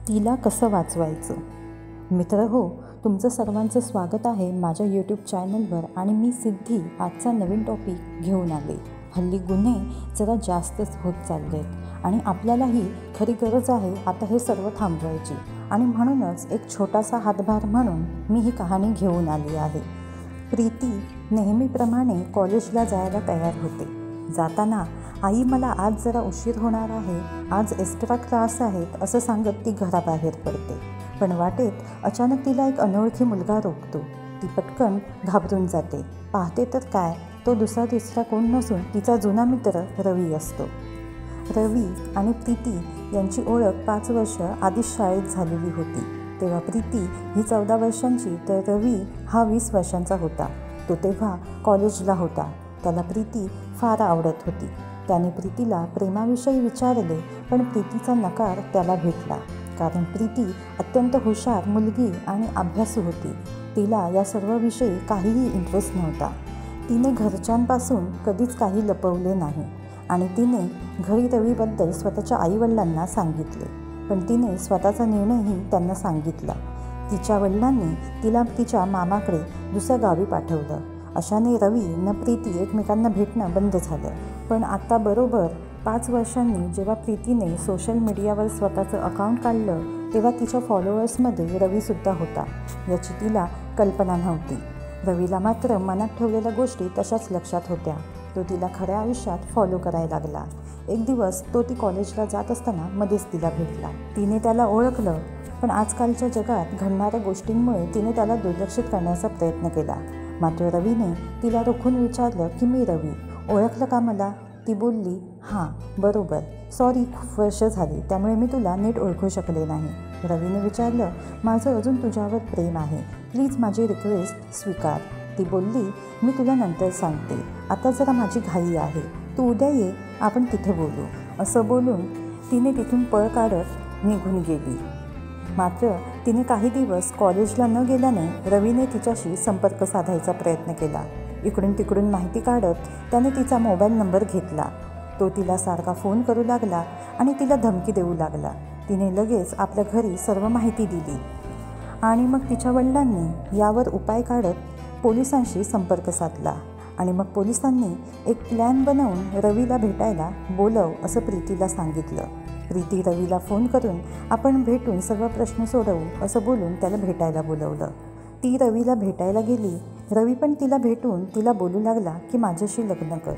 तिला कसं वाचवायचं? मित्रहो, तुमचं सर्वांचं स्वागत आहे माझ्या यूट्यूब चॅनलवर. आणि मी सिद्धी आजचा नवीन टॉपिक घेऊन आले. हल्ली गुन्हे जरा जास्तच होत चालले आहेत आणि आपल्यालाही खरी गरज आहे आता हे सर्व थांबवायची. आणि म्हणूनच एक छोटासा हातभार म्हणून मी ही कहाणी घेऊन आली आहे. प्रीती नेहमीप्रमाणे कॉलेजला जायला तयार होते. जाताना आई मला आज जरा उशीर होणार आहे, आज एक्स्ट्रा क्लास आहेत असं सांगत ती घराबाहेर पडते. पण वाटेत अचानक तिला एक अनोळखी मुलगा रोखतो. ती पटकन घाबरून जाते. पाहते तर काय, तो दुसरा कोण नसून तिचा जुना मित्र रवी असतो. रवी आणि प्रीती यांची ओळख 5 वर्ष आधीच शाळेत झालेली होती. तेव्हा प्रीती ही 14 वर्षांची तर रवी हा 20 वर्षांचा होता. तो तेव्हा कॉलेजला होता. त्याला प्रीती फार आवडत होती. त्याने प्रीतीला प्रेमाविषयी विचारले, पण प्रीतीचा नकार त्याला भेटला. कारण प्रीती अत्यंत हुशार मुलगी आणि अभ्यासू होती. तिला या सर्व विषयी काहीही इंटरेस्ट नव्हता. तिने घरच्यांपासून कधीच काही लपवले नाही आणि तिने घरी रवीबद्दल स्वतःच्या आईवडिलांना सांगितले. पण तिने स्वतःचा निर्णयही त्यांना सांगितला. तिच्या वडिलांनी तिला तिच्या मामाकडे दुसऱ्या गावी पाठवलं. अशाने रवी न प्रीती एकमेकांना भेटणं बंद झालं. पण आता बरोबर 5 वर्षांनी जेव्हा प्रीतीने सोशल मीडियावर स्वतःचं अकाउंट काढलं तेव्हा तिच्या फॉलोअर्समध्ये रवीसुद्धा होता. याची तिला कल्पना नव्हती. रवीला मात्र मनात ठेवलेल्या गोष्टी तशाच लक्षात होत्या. तो तिला खऱ्या आयुष्यात फॉलो करायला लागला. एक दिवस तो ती कॉलेजला जात असताना मध्येच तिला भेटला. तिने त्याला ओळखलं, पण आजकालच्या जगात घडणाऱ्या गोष्टींमुळे तिने त्याला दुर्लक्षित करण्याचा प्रयत्न केला. मात्र रवीने तिला रोखून विचारलं की मी रवी, ओळखलं का मला? ती बोलली, हां बरोबर, सॉरी, खूप वर्ष झाली त्यामुळे मी तुला नीट ओळखू शकले नाही. रवीने विचारलं, माझं अजून तुझ्यावर प्रेम आहे, प्लीज माझी रिक्वेस्ट स्वीकार. ती बोलली, मी तुला नंतर सांगते, आता जरा माझी घाई आहे, तू उद्या ये, आपण तिथे बोलू. असं बोलून तिने तिथून पळ काढत निघून गेली. मात्र तिने काही दिवस कॉलेजला न गेल्याने रवीने तिच्याशी संपर्क साधायचा प्रयत्न केला. इकडून तिकडून माहिती काढत त्याने तिचा मोबाईल नंबर घेतला. तो तिला सारखा फोन करू लागला आणि तिला धमकी देऊ लागला. तिने लगेच आपल्या घरी सर्व माहिती दिली आणि मग तिच्या वडिलांनी यावर उपाय काढत पोलिसांशी संपर्क साधला. आणि मग पोलिसांनी एक प्लॅन बनवून रवीला भेटायला बोलव असं प्रीतीला सांगितलं. प्रीती रवीला फोन करून आपण भेटून सर्व प्रश्न सोडवू असं बोलून त्याला भेटायला बोलवलं. ती रवीला भेटायला गेली. रवी पण तिला भेटून तिला बोलू लागला की माझ्याशी लग्न कर,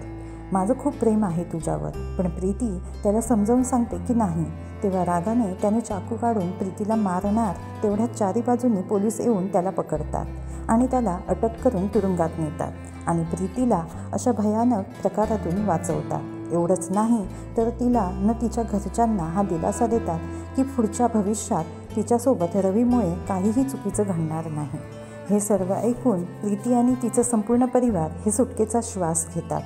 माझं खूप प्रेम आहे तुझ्यावर. पण प्रीती त्याला समजावून सांगते की नाही. तेव्हा रागाने त्याने चाकू काढून प्रीतीला मारणार तेवढ्यात 4 बाजूंनी पोलीस येऊन त्याला पकडतात आणि त्याला अटक करून तुरुंगात नेतात आणि प्रीतीला अशा भयानक प्रकारातून वाचवतात. एवढंच नाही तर तिला न तिच्या घरच्यांना हा दिलासा देतात की पुढच्या भविष्यात तिच्यासोबत रवीमुळे काहीही चुकीचं घडणार नाही. हे सर्व ऐकून प्रीती आणि तिचा संपूर्ण परिवार हे सुटकेचा श्वास घेतात.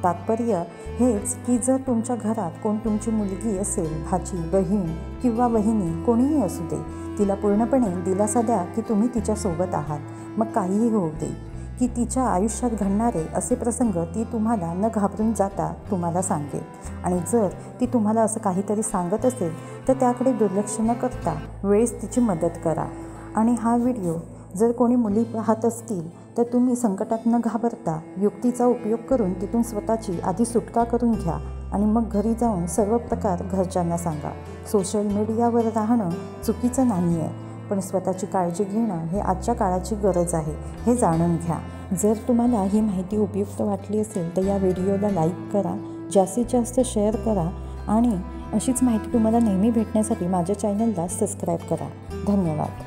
तात्पर्य हेच की जर तुमच्या घरात कोण तुमची मुलगी असेल, भाची, बहीण किंवा वहिनी कोणीही असू दे, तिला पूर्णपणे दिलासा द्या की तुम्ही तिच्यासोबत आहात. मग काहीही होऊ दे, की तिच्या आयुष्यात घडणारे असे प्रसंग ती तुम्हाला न घाबरून जाता तुम्हाला सांगेल. आणि जर ती तुम्हाला असं काहीतरी सांगत असेल तर त्याकडे दुर्लक्ष न करता वेळेस तिची मदत करा. आणि हा व्हिडिओ जर कोणी मुली पाहत असतील तर तुम्ही संकटात न घाबरता युक्तीचा उपयोग करून तिथून स्वतःची आधी सुटका करून घ्या आणि मग घरी जाऊन सर्व प्रकार घरच्यांना सांगा. सोशल मीडियावर राहणं चुकीचं नाही आहे, पण स्वतःची काळजी घेणं हे आजच्या काळाची गरज आहे, हे जाणून घ्या. जर तुम्हाला ही माहिती उपयुक्त वाटली असेल तर या व्हिडिओला लाईक करा, जास्तीत जास्त शेअर करा आणि अशीच माहिती तुम्हाला नेहमी भेटण्यासाठी माझ्या चॅनलला सबस्क्राईब करा. धन्यवाद.